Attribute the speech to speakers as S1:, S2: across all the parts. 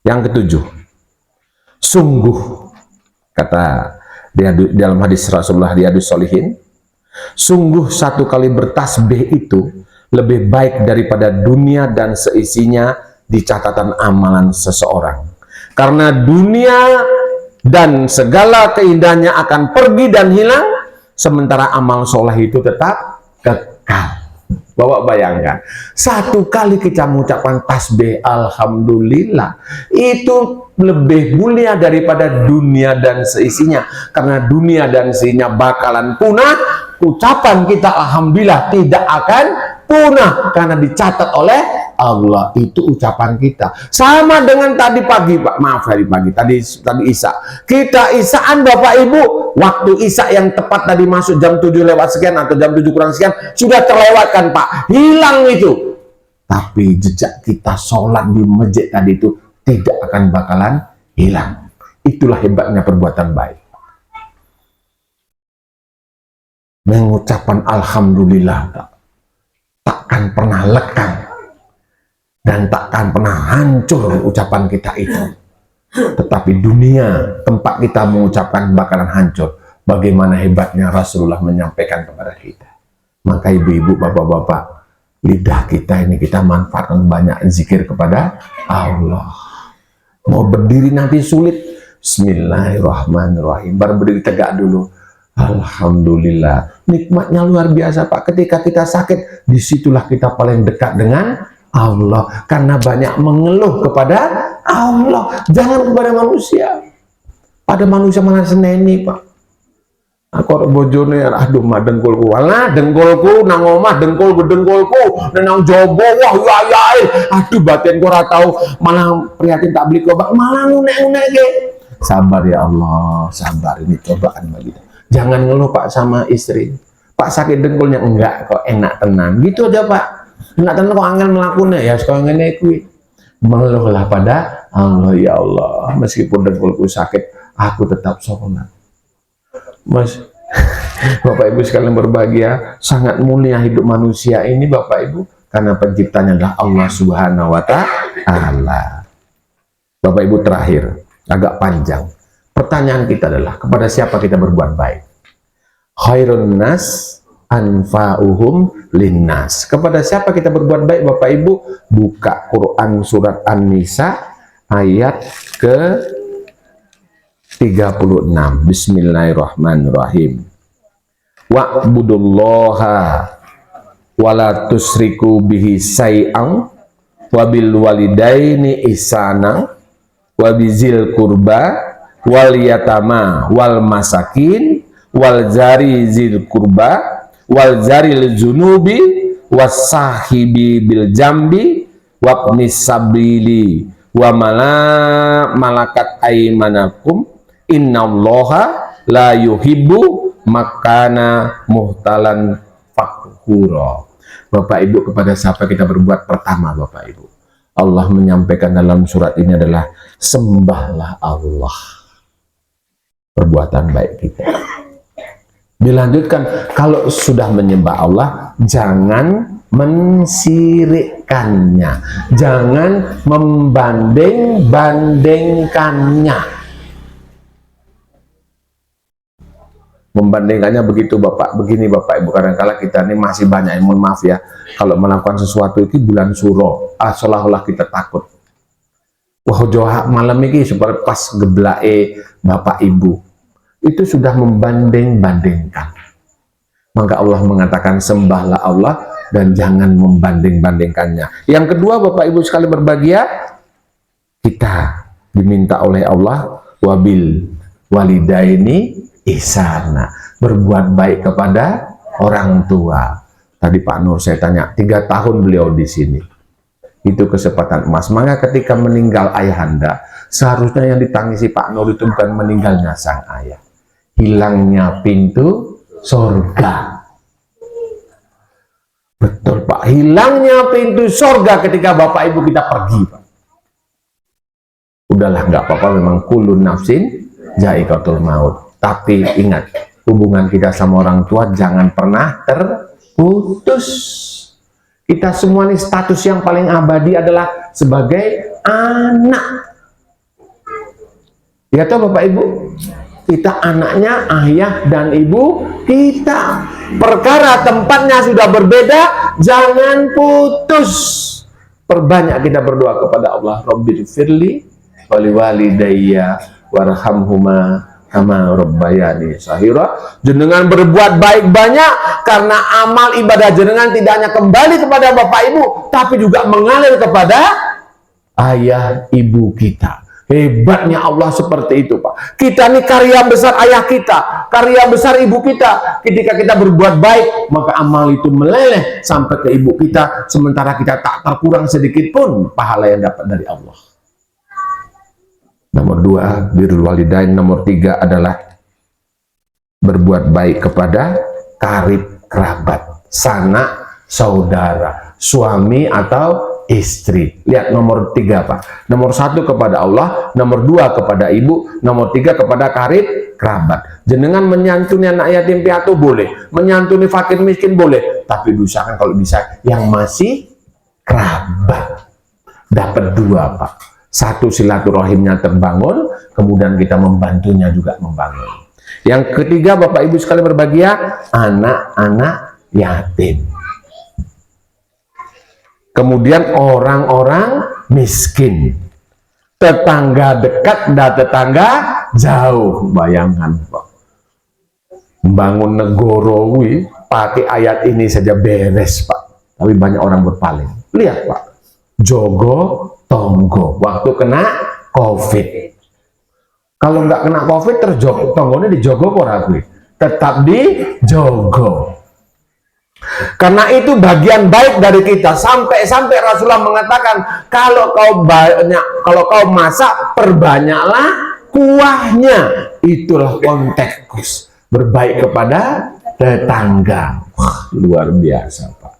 S1: Yang ketujuh, sungguh, kata dalam hadis Rasulullah di Hadis Sholihin, sungguh satu kali bertasbih itu lebih baik daripada dunia dan seisinya di catatan amalan seseorang. Karena dunia dan segala keindahannya akan pergi dan hilang, sementara amal soleh itu tetap kekal. Bapak bayangkan, satu kali kita mengucapkan tasbih alhamdulillah itu lebih mulia daripada dunia dan seisinya. Karena dunia dan seisinya bakalan punah, ucapan kita alhamdulillah tidak akan punah karena dicatat oleh Allah. Itu ucapan kita. Sama dengan tadi pagi, Pak. Maaf tadi pagi, tadi Isya. Kita Isyaan Bapak Ibu, waktu Isya yang tepat tadi masuk jam 7 lewat sekian atau jam 7 kurang sekian sudah terlewatkan, Pak. Hilang itu. Tapi jejak kita sholat di masjid tadi itu tidak akan bakalan hilang. Itulah hebatnya perbuatan baik. Mengucapkan alhamdulillah takkan pernah lekang dan takkan pernah hancur ucapan kita itu. Tetapi dunia tempat kita mengucapkan bakalan hancur. Bagaimana hebatnya Rasulullah menyampaikan kepada kita. Maka ibu-ibu, bapak-bapak, lidah kita ini kita manfaatkan banyak zikir kepada Allah. Mau berdiri nanti sulit, bismillahirrahmanirrahim. Baru berdiri tegak dulu, alhamdulillah. Nikmatnya luar biasa, Pak. Ketika kita sakit, disitulah kita paling dekat dengan Allah. Karena banyak mengeluh kepada Allah, jangan kepada manusia. Pada manusia malah seneni, Pak. Aku bojone, aduh mah dengkulku, walah dengkulku, nang omah dengkulku, nang jobo, wah ya, aduh batin ku ora tau, malah prihatin tak beli obat, malah ngunek-ngunek ke. Sabar ya Allah, sabar, ini cobaan bagi kita. Jangan ngeluh Pak sama istri. Pak sakit dengkulnya, enggak kok, enak tenang. Gitu aja Pak. Enak tenang kok angel melakukannya ya, sekarang ngene kuwi. Mengeluhlah pada Allah, ya Allah, meskipun dengkulku sakit, aku tetap sholat. Mas, Bapak Ibu sekalian berbahagia, sangat mulia hidup manusia ini Bapak Ibu, karena penciptanya adalah Allah Subhanahu wa Ta'ala. Bapak Ibu, terakhir, agak panjang. Pertanyaan kita adalah, kepada siapa kita berbuat baik? Khairun nas anfa'uhum linnas. Kepada siapa kita berbuat baik Bapak Ibu? Buka Quran surat An-Nisa ayat ke 36. Bismillahirrahmanirrahim. Wa'budullaha wala tusriku bihi say'an wabil walidaini ihsana wabizil kurba wal yatama wal masakin wal jari zil kurba wal jari lil junubi was sahibi bil jambi wabnis sabili wa malakat aimanakum innallaha la yuhibbu makana muhtalan fakhura. Bapak Ibu, kepada siapa kita berbuat? Pertama Bapak Ibu, Allah menyampaikan dalam surat ini adalah sembahlah Allah. Perbuatan baik kita. Dilanjutkan, kalau sudah menyembah Allah, jangan mensirikkannya, jangan membanding-bandingkannya. Membandingkannya begitu Bapak, begini Bapak Ibu, kadang-kala kita ini masih banyak, mohon maaf ya, kalau melakukan sesuatu itu bulan suro, seolah-olah kita takut. Wah johak malam ini seperti pas geblake Bapak Ibu, itu sudah membanding-bandingkan. Maka Allah mengatakan sembahlah Allah dan jangan membanding-bandingkannya. Yang kedua Bapak Ibu sekali berbahagia, kita diminta oleh Allah wabil walidaini ihsana, berbuat baik kepada orang tua. Tadi Pak Nur saya tanya, 3 tahun beliau di sini, itu kesempatan emas. Maka ketika meninggal ayahanda, seharusnya yang ditangisi Pak Nur itu bukan meninggalnya sang ayah, hilangnya pintu surga. Betul Pak, hilangnya pintu surga ketika Bapak Ibu kita pergi Pak. Udahlah nggak apa-apa, memang kulun nafsin za'iqatul maut. Tapi ingat, hubungan kita sama orang tua jangan pernah terputus. Kita semua nih status yang paling abadi adalah sebagai anak. Ya toh Bapak Ibu? Kita anaknya ayah dan ibu kita. Perkara tempatnya sudah berbeda, jangan putus. Perbanyak kita berdoa kepada Allah. Rabbighfirli wali walidayya warhamhuma kama rabbayani shahira. Jenengan berbuat baik banyak karena amal ibadah jenengan tidak hanya kembali kepada Bapak Ibu, tapi juga mengalir kepada ayah ibu kita. Hebatnya Allah seperti itu, Pak. Kita ini karya besar ayah kita, karya besar ibu kita. Ketika kita berbuat baik, maka amal itu meleleh sampai ke ibu kita, sementara kita tak terkurang sedikit pun pahala yang dapat dari Allah. Nomor 2, birrul walidain. Nomor 3 adalah berbuat baik kepada karib kerabat, sanak saudara, suami atau istri. Lihat nomor 3, Pak. Nomor 1 kepada Allah, nomor 2 kepada ibu, nomor 3 kepada karib kerabat. Jenengan menyantuni anak yatim piatu boleh, menyantuni fakir miskin boleh, tapi diusahakan kalau bisa yang masih kerabat. Dapat 2, Pak. 1, silaturahimnya terbangun, kemudian kita membantunya juga membangun. Yang ketiga, Bapak Ibu sekalian berbahagia, anak-anak yatim. Kemudian orang-orang miskin, tetangga dekat dan tetangga jauh. Bayangkan, Pak, membangun negoro pakai ayat ini saja beres, Pak. Tapi banyak orang berpaling. Lihat, Pak, jogo tonggo waktu kena COVID. Kalau nggak kena COVID, terjogo tonggonya dijogo gue, tetap dijogo. Karena itu bagian baik dari kita. Sampai Rasulullah mengatakan, kalau kau masak, perbanyaklah kuahnya. Itulah konteks berbaik kepada tetangga. Wah, luar biasa, Pak.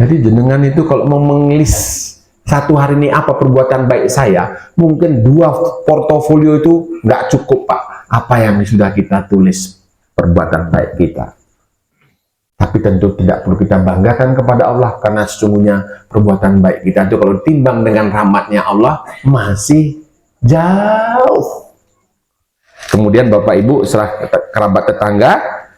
S1: Jadi jenengan itu kalau mau mengelis satu hari ini apa perbuatan baik saya, mungkin 2 portofolio itu nggak cukup, Pak. Apa yang sudah kita tulis perbuatan baik kita. Tapi tentu tidak perlu kita banggakan kepada Allah, karena sesungguhnya perbuatan baik kita itu kalau timbang dengan rahmatnya Allah masih jauh. Kemudian Bapak Ibu, setelah kerabat tetangga,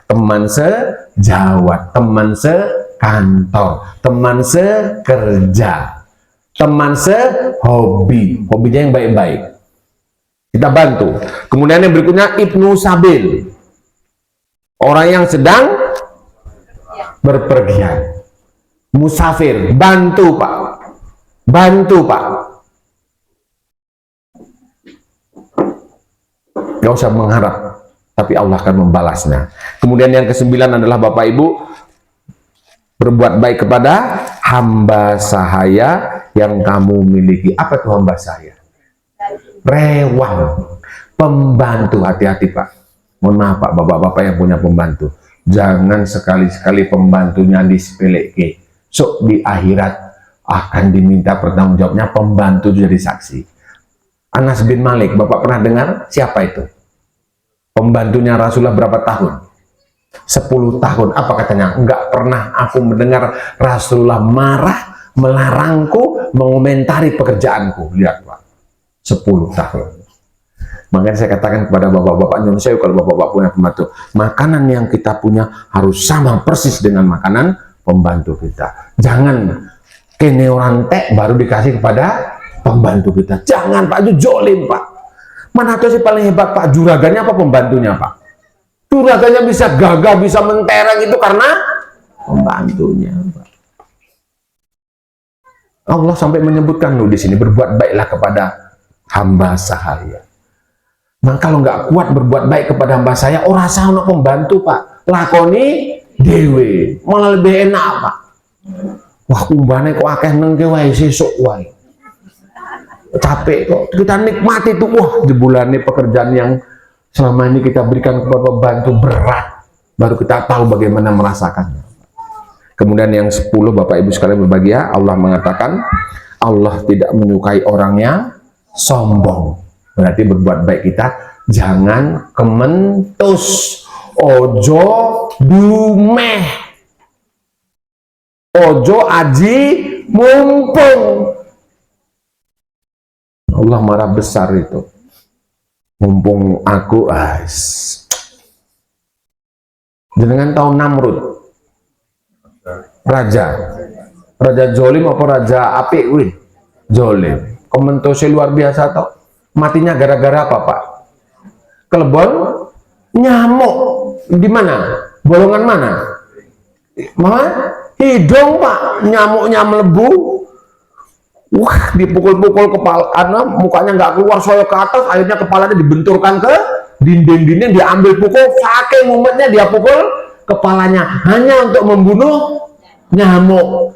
S1: teman sejawat, teman sekantor, teman sekerja, teman sehobi, hobinya yang baik-baik, kita bantu. Kemudian yang berikutnya Ibnu Sabil, orang yang sedang berpergian, musafir, bantu, Pak. Bantu, Pak. Gak usah mengharap, tapi Allah akan membalasnya. Kemudian yang ke-9 adalah Bapak Ibu, berbuat baik kepada hamba sahaya yang kamu miliki. Apa itu hamba sahaya? Rewang, pembantu. Hati-hati, Pak. Mohon maaf, Pak, bapak-bapak yang punya pembantu. Jangan sekali-sekali pembantunya disepelekan. So, di akhirat akan diminta pertanggungjawabnya pembantu jadi saksi. Anas bin Malik, Bapak pernah dengar siapa itu? Pembantunya Rasulullah berapa tahun? 10 tahun. Apa katanya? Enggak pernah aku mendengar Rasulullah marah, melarangku, mengomentari pekerjaanku. Lihat, Pak. 10 tahun. Makanya saya katakan kepada bapak-bapak Indonesia, kalau bapak-bapak punya pembantu, makanan yang kita punya harus sama persis dengan makanan pembantu kita. Jangan kene orang tek baru dikasih kepada pembantu kita. Jangan, Pak, itu jolim, Pak. Mana tuh sih paling hebat, Pak? Juragannya apa pembantunya, Pak? Juragannya bisa gagah, bisa mentereng itu karena pembantunya, Pak. Allah sampai menyebutkan loh di sini, berbuat baiklah kepada hamba sahaya. Nah, kalau nggak kuat berbuat baik kepada hamba saya, orang sama pembantu, Pak. Lakoni dewe, malah lebih enak, Pak. Wah, kumbane kok akeh nengke wae sesuk wae. Capek kok, kita nikmati tuh. Wah, jebulannya pekerjaan yang selama ini kita berikan kepada pembantu berat, baru kita tahu bagaimana merasakannya. Kemudian yang 10, Bapak Ibu sekalian berbahagia, Allah mengatakan Allah tidak menyukai orang yang sombong. Berarti berbuat baik kita jangan kementus, ojo dumeh, ojo aji mumpung. Allah marah besar itu. Mumpung aku jenengan tahu Namrud, raja jolim apa raja apik wih? Jolim. Komentose luar biasa toh. Matinya gara-gara apa, Pak? Kelebon nyamuk. Di mana? Bolongan mana? Hidung, Pak. Nyamuknya melebu. Wah, dipukul-pukul kepala, mukanya nggak keluar, soyo ke atas, akhirnya kepalanya dibenturkan ke dinding-dinding, diambil pukul, saking mumetnya dia pukul kepalanya hanya untuk membunuh nyamuk.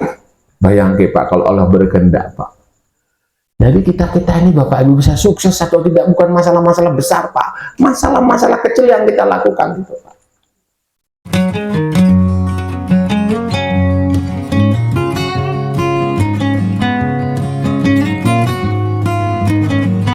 S1: Bayangke, Pak, kalau Allah berkehendak, Pak. Jadi kita ini Bapak Ibu bisa sukses atau tidak bukan masalah-masalah besar, Pak. Masalah-masalah kecil yang kita lakukan gitu, Pak.